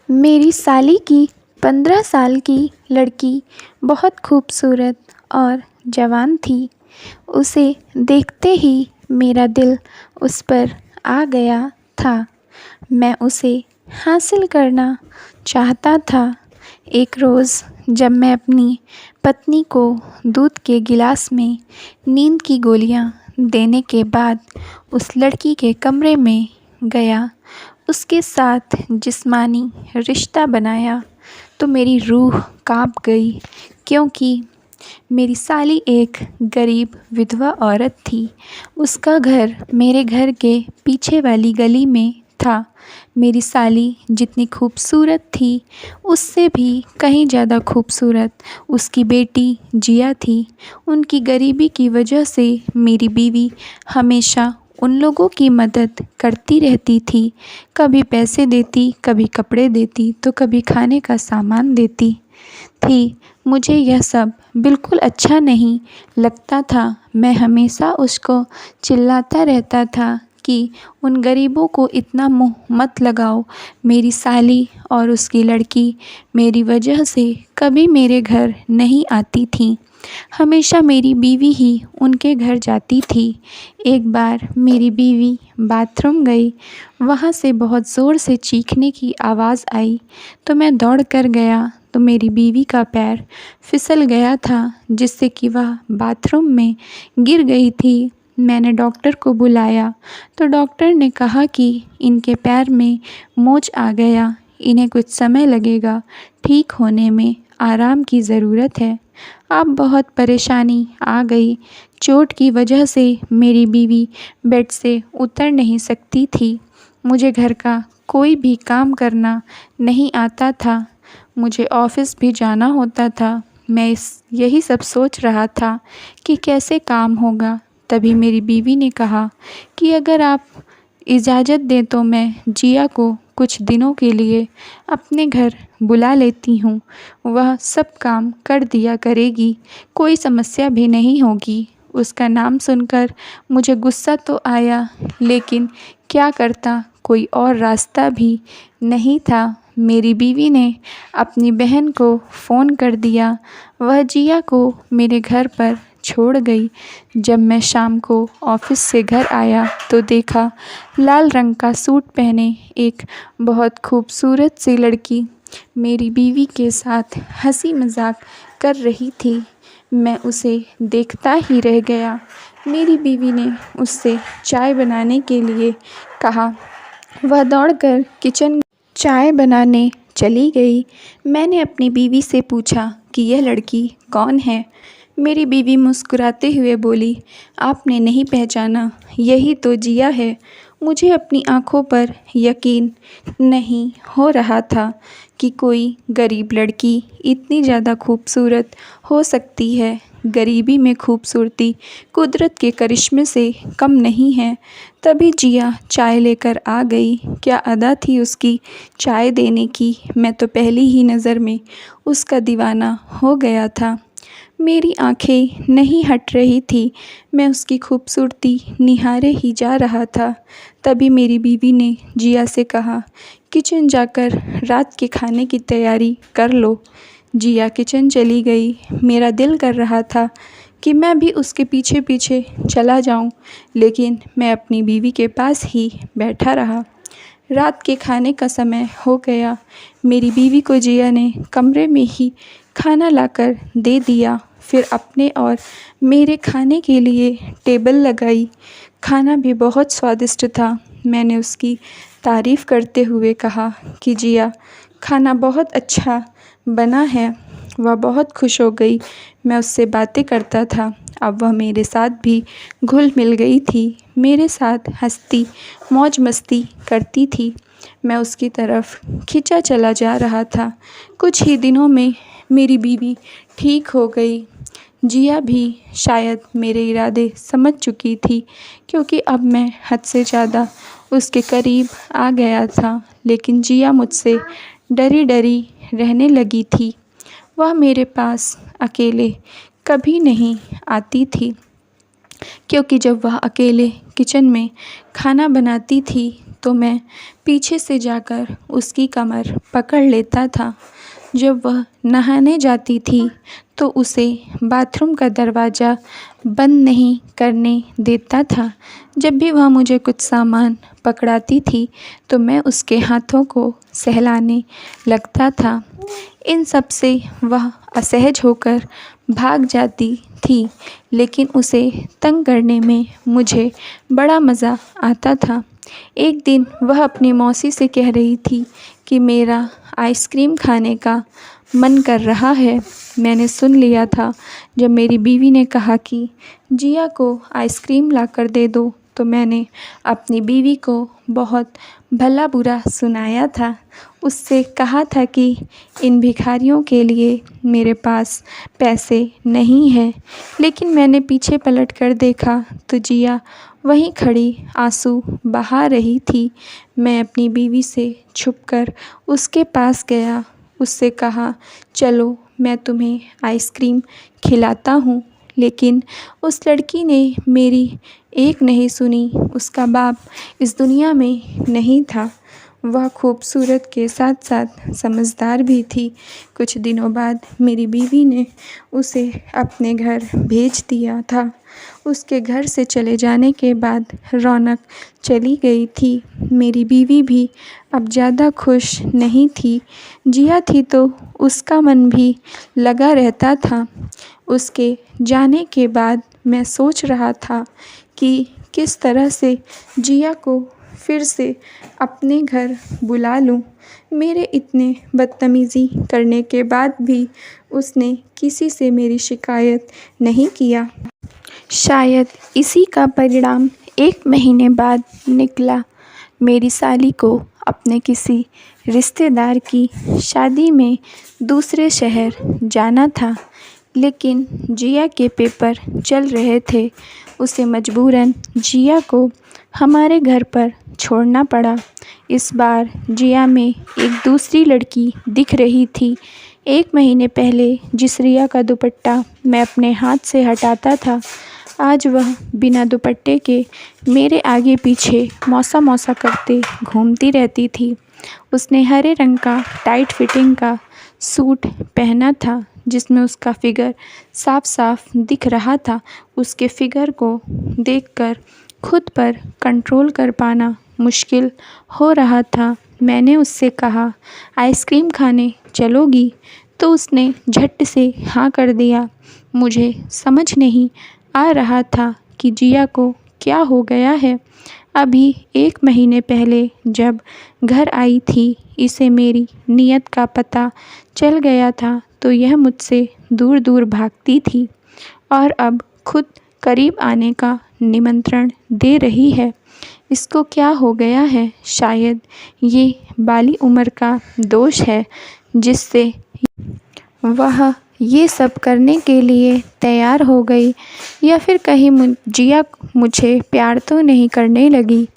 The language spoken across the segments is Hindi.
मेरी साली की 15 साल की लड़की बहुत खूबसूरत और जवान थी। उसे देखते ही मेरा दिल उस पर आ गया था। मैं उसे हासिल करना चाहता था। एक रोज़ जब मैं अपनी पत्नी को दूध के गिलास में नींद की गोलियां देने के बाद उस लड़की के कमरे में गया, उसके साथ जिस्मानी रिश्ता बनाया, तो मेरी रूह कांप गई, क्योंकि मेरी साली एक गरीब विधवा औरत थी। उसका घर मेरे घर के पीछे वाली गली में था। मेरी साली जितनी खूबसूरत थी, उससे भी कहीं ज़्यादा खूबसूरत उसकी बेटी जिया थी। उनकी गरीबी की वजह से मेरी बीवी हमेशा उन लोगों की मदद करती रहती थी। कभी पैसे देती, कभी कपड़े देती, तो कभी खाने का सामान देती थी। मुझे यह सब बिल्कुल अच्छा नहीं लगता था। मैं हमेशा उसको चिल्लाता रहता था कि उन गरीबों को इतना मुँह मत लगाओ। मेरी साली और उसकी लड़की मेरी वजह से कभी मेरे घर नहीं आती थी। हमेशा मेरी बीवी ही उनके घर जाती थी। एक बार मेरी बीवी बाथरूम गई, वहाँ से बहुत ज़ोर से चीखने की आवाज़ आई, तो मैं दौड़ कर गया, तो मेरी बीवी का पैर फिसल गया था, जिससे कि वह बाथरूम में गिर गई थी। मैंने डॉक्टर को बुलाया, तो डॉक्टर ने कहा कि इनके पैर में मोच आ गया, इन्हें कुछ समय लगेगा ठीक होने में, आराम की ज़रूरत है। अब बहुत परेशानी आ गई। चोट की वजह से मेरी बीवी बेड से उतर नहीं सकती थी। मुझे घर का कोई भी काम करना नहीं आता था। मुझे ऑफ़िस भी जाना होता था। मैं यही सब सोच रहा था कि कैसे काम होगा। तभी मेरी बीवी ने कहा कि अगर आप इजाज़त दें तो मैं जिया को कुछ दिनों के लिए अपने घर बुला लेती हूँ। वह सब काम कर दिया करेगी, कोई समस्या भी नहीं होगी। उसका नाम सुनकर मुझे गुस्सा तो आया, लेकिन क्या करता, कोई और रास्ता भी नहीं था। मेरी बीवी ने अपनी बहन को फ़ोन कर दिया। वह जिया को मेरे घर पर छोड़ गई। जब मैं शाम को ऑफ़िस से घर आया, तो देखा लाल रंग का सूट पहने एक बहुत खूबसूरत सी लड़की मेरी बीवी के साथ हंसी मजाक कर रही थी। मैं उसे देखता ही रह गया। मेरी बीवी ने उससे चाय बनाने के लिए कहा। वह दौड़कर किचन चाय बनाने चली गई। मैंने अपनी बीवी से पूछा कि यह लड़की कौन है। मेरी बीवी मुस्कुराते हुए बोली, आपने नहीं पहचाना, यही तो जिया है। मुझे अपनी आँखों पर यकीन नहीं हो रहा था कि कोई गरीब लड़की इतनी ज़्यादा खूबसूरत हो सकती है। गरीबी में खूबसूरती कुदरत के करिश्मे से कम नहीं है। तभी जिया चाय लेकर आ गई। क्या अदा थी उसकी चाय देने की। मैं तो पहली ही नज़र में उसका दीवाना हो गया था। मेरी आँखें नहीं हट रही थी। मैं उसकी खूबसूरती निहारे ही जा रहा था। तभी मेरी बीवी ने जिया से कहा, किचन जाकर रात के खाने की तैयारी कर लो। जिया किचन चली गई। मेरा दिल कर रहा था कि मैं भी उसके पीछे पीछे चला जाऊं, लेकिन मैं अपनी बीवी के पास ही बैठा रहा। रात के खाने का समय हो गया। मेरी बीवी को जिया ने कमरे में ही खाना लाकर दे दिया। फिर अपने और मेरे खाने के लिए टेबल लगाई। खाना भी बहुत स्वादिष्ट था। मैंने उसकी तारीफ़ करते हुए कहा कि जिया, खाना बहुत अच्छा बना है। वह बहुत खुश हो गई। मैं उससे बातें करता था। अब वह मेरे साथ भी घुल मिल गई थी। मेरे साथ हंसती मौज मस्ती करती थी। मैं उसकी तरफ खिंचा चला जा रहा था। कुछ ही दिनों में मेरी बीवी ठीक हो गई। जिया भी शायद मेरे इरादे समझ चुकी थी, क्योंकि अब मैं हद से ज़्यादा उसके करीब आ गया था। लेकिन जिया मुझसे डरी डरी रहने लगी थी। वह मेरे पास अकेले कभी नहीं आती थी, क्योंकि जब वह अकेले किचन में खाना बनाती थी तो मैं पीछे से जाकर उसकी कमर पकड़ लेता था। जब वह नहाने जाती थी तो उसे बाथरूम का दरवाज़ा बंद नहीं करने देता था। जब भी वह मुझे कुछ सामान पकड़ाती थी तो मैं उसके हाथों को सहलाने लगता था। इन सब से वह असहज होकर भाग जाती थी, लेकिन उसे तंग करने में मुझे बड़ा मज़ा आता था। एक दिन वह अपनी मौसी से कह रही थी कि मेरा आइसक्रीम खाने का मन कर रहा है। मैंने सुन लिया था। जब मेरी बीवी ने कहा कि जिया को आइसक्रीम लाकर दे दो, तो मैंने अपनी बीवी को बहुत भला बुरा सुनाया था। उससे कहा था कि इन भिखारियों के लिए मेरे पास पैसे नहीं हैं। लेकिन मैंने पीछे पलट कर देखा तो जिया वहीं खड़ी आंसू बहा रही थी। मैं अपनी बीवी से छुपकर उसके पास गया। उससे कहा, चलो मैं तुम्हें आइसक्रीम खिलाता हूँ। लेकिन उस लड़की ने मेरी एक नहीं सुनी। उसका बाप इस दुनिया में नहीं था। वह खूबसूरत के साथ साथ समझदार भी थी। कुछ दिनों बाद मेरी बीवी ने उसे अपने घर भेज दिया था। उसके घर से चले जाने के बाद रौनक चली गई थी। मेरी बीवी भी अब ज़्यादा खुश नहीं थी। जिया थी तो उसका मन भी लगा रहता था। उसके जाने के बाद मैं सोच रहा था कि किस तरह से जिया को फिर से अपने घर बुला लूं। मेरे इतने बदतमीज़ी करने के बाद भी उसने किसी से मेरी शिकायत नहीं किया। शायद इसी का परिणाम 1 महीने बाद निकला। मेरी साली को अपने किसी रिश्तेदार की शादी में दूसरे शहर जाना था, लेकिन जिया के पेपर चल रहे थे। उसे मजबूरन जिया को हमारे घर पर छोड़ना पड़ा। इस बार जिया में एक दूसरी लड़की दिख रही थी। 1 महीने पहले जिस रिया का दुपट्टा मैं अपने हाथ से हटाता था, आज वह बिना दुपट्टे के मेरे आगे पीछे मौसा मौसा करते घूमती रहती थी। उसने हरे रंग का टाइट फिटिंग का सूट पहना था, जिसमें उसका फिगर साफ साफ दिख रहा था। उसके फिगर को देखकर खुद पर कंट्रोल कर पाना मुश्किल हो रहा था। मैंने उससे कहा, आइसक्रीम खाने चलोगी? तो उसने झट से हाँ कर दिया। मुझे समझ नहीं आ रहा था कि जिया को क्या हो गया है। अभी 1 महीने पहले जब घर आई थी, इसे मेरी नीयत का पता चल गया था तो यह मुझसे दूर दूर भागती थी और अब खुद करीब आने का निमंत्रण दे रही है। इसको क्या हो गया है? शायद ये बाली उम्र का दोष है, जिससे वह ये सब करने के लिए तैयार हो गई। या फिर कहीं जिया मुझे प्यार तो नहीं करने लगी।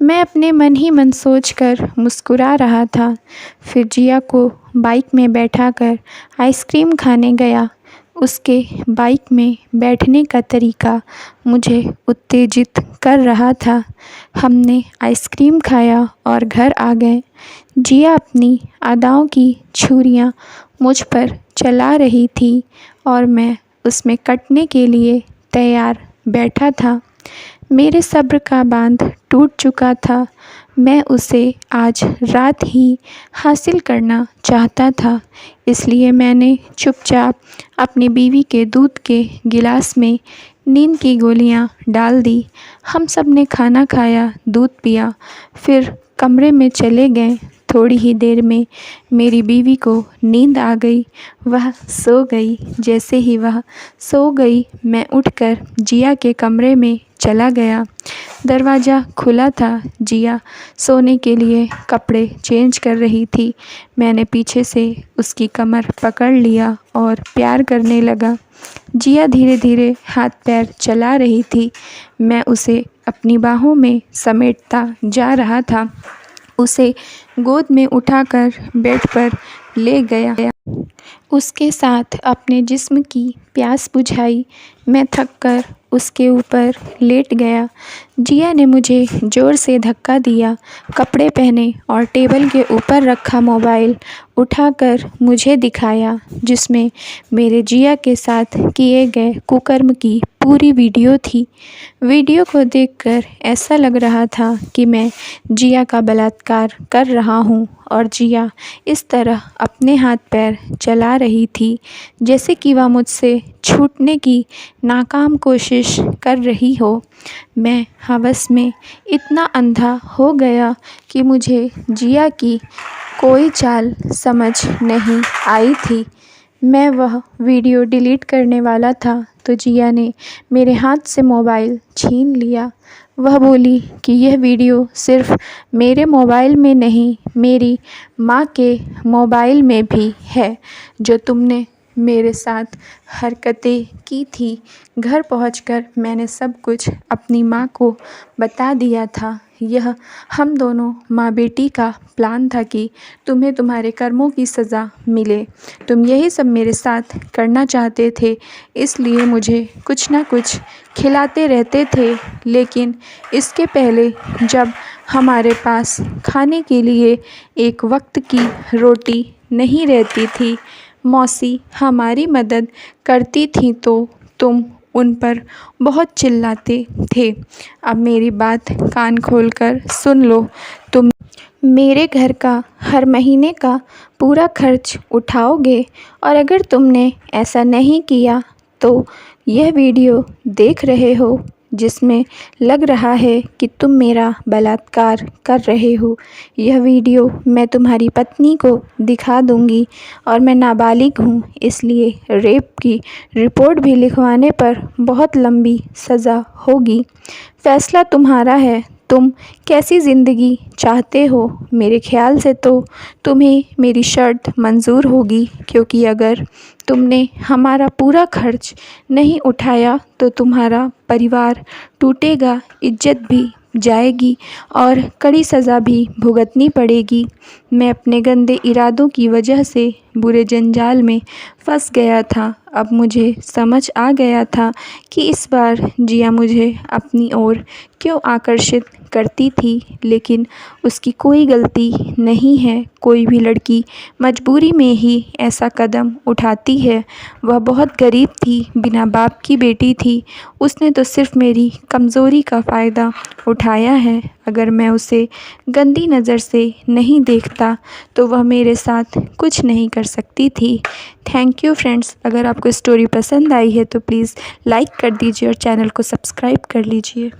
मैं अपने मन ही मन सोचकर मुस्कुरा रहा था। फिर जिया को बाइक में बैठाकर आइसक्रीम खाने गया। उसके बाइक में बैठने का तरीका मुझे उत्तेजित कर रहा था। हमने आइसक्रीम खाया और घर आ गए। जिया अपनी अदाओं की छुरियां मुझ पर चला रही थी और मैं उसमें कटने के लिए तैयार बैठा था। मेरे सब्र का बांध टूट चुका था। मैं उसे आज रात ही हासिल करना चाहता था। इसलिए मैंने चुपचाप अपनी बीवी के दूध के गिलास में नींद की गोलियां डाल दी। हम सब ने खाना खाया, दूध पिया, फिर कमरे में चले गए। थोड़ी ही देर में मेरी बीवी को नींद आ गई। वह सो गई। जैसे ही वह सो गई, मैं उठकर जिया के कमरे में चला गया। दरवाज़ा खुला था। जिया सोने के लिए कपड़े चेंज कर रही थी। मैंने पीछे से उसकी कमर पकड़ लिया और प्यार करने लगा। जिया धीरे धीरे हाथ पैर चला रही थी। मैं उसे अपनी बाहों में समेटता जा रहा था। उसे गोद में उठाकर बेड पर ले गया। उसके साथ अपने जिस्म की प्यास बुझाई। मैं थककर उसके ऊपर लेट गया। जिया ने मुझे ज़ोर से धक्का दिया, कपड़े पहने और टेबल के ऊपर रखा मोबाइल उठाकर मुझे दिखाया, जिसमें मेरे जिया के साथ किए गए कुकर्म की पूरी वीडियो थी। वीडियो को देखकर ऐसा लग रहा था कि मैं जिया का बलात्कार कर रहा हूँ और जिया इस तरह अपने हाथ पैर चला रही थी जैसे कि वह मुझसे छूटने की नाकाम कोशिश कर रही हो। मैं हवस में इतना अंधा हो गया कि मुझे जिया की कोई चाल समझ नहीं आई थी। मैं वह वीडियो डिलीट करने वाला था तो जिया ने मेरे हाथ से मोबाइल छीन लिया। वह बोली कि यह वीडियो सिर्फ़ मेरे मोबाइल में नहीं, मेरी माँ के मोबाइल में भी है। जो तुमने मेरे साथ हरकतें की थी, घर पहुंचकर मैंने सब कुछ अपनी माँ को बता दिया था। यह हम दोनों माँ बेटी का प्लान था कि तुम्हें तुम्हारे कर्मों की सज़ा मिले। तुम यही सब मेरे साथ करना चाहते थे, इसलिए मुझे कुछ ना कुछ खिलाते रहते थे। लेकिन इसके पहले जब हमारे पास खाने के लिए एक वक्त की रोटी नहीं रहती थी, मौसी हमारी मदद करती थी तो तुम उन पर बहुत चिल्लाते थे। अब मेरी बात कान खोलकर सुन लो। तुम मेरे घर का हर महीने का पूरा खर्च उठाओगे और अगर तुमने ऐसा नहीं किया तो यह वीडियो देख रहे हो जिसमें लग रहा है कि तुम मेरा बलात्कार कर रहे हो, यह वीडियो मैं तुम्हारी पत्नी को दिखा दूंगी और मैं नाबालिग हूँ, इसलिए रेप की रिपोर्ट भी लिखवाने पर बहुत लंबी सज़ा होगी। फ़ैसला तुम्हारा है, तुम कैसी ज़िंदगी चाहते हो। मेरे ख़्याल से तो तुम्हें मेरी शर्त मंज़ूर होगी, क्योंकि अगर तुमने हमारा पूरा खर्च नहीं उठाया तो तुम्हारा परिवार टूटेगा, इज्जत भी जाएगी और कड़ी सज़ा भी भुगतनी पड़ेगी। मैं अपने गंदे इरादों की वजह से बुरे जंजाल में फंस गया था। अब मुझे समझ आ गया था कि इस बार जिया मुझे अपनी ओर क्यों आकर्षित करती थी, लेकिन उसकी कोई गलती नहीं है। कोई भी लड़की मजबूरी में ही ऐसा कदम उठाती है। वह बहुत गरीब थी, बिना बाप की बेटी थी। उसने तो सिर्फ़ मेरी कमज़ोरी का फ़ायदा उठाया है। अगर मैं उसे गंदी नज़र से नहीं देखता तो वह मेरे साथ कुछ नहीं कर सकती थी। Thank you friends. अगर आपको स्टोरी पसंद आई है तो प्लीज़ लाइक कर दीजिए और चैनल को सब्सक्राइब कर लीजिए।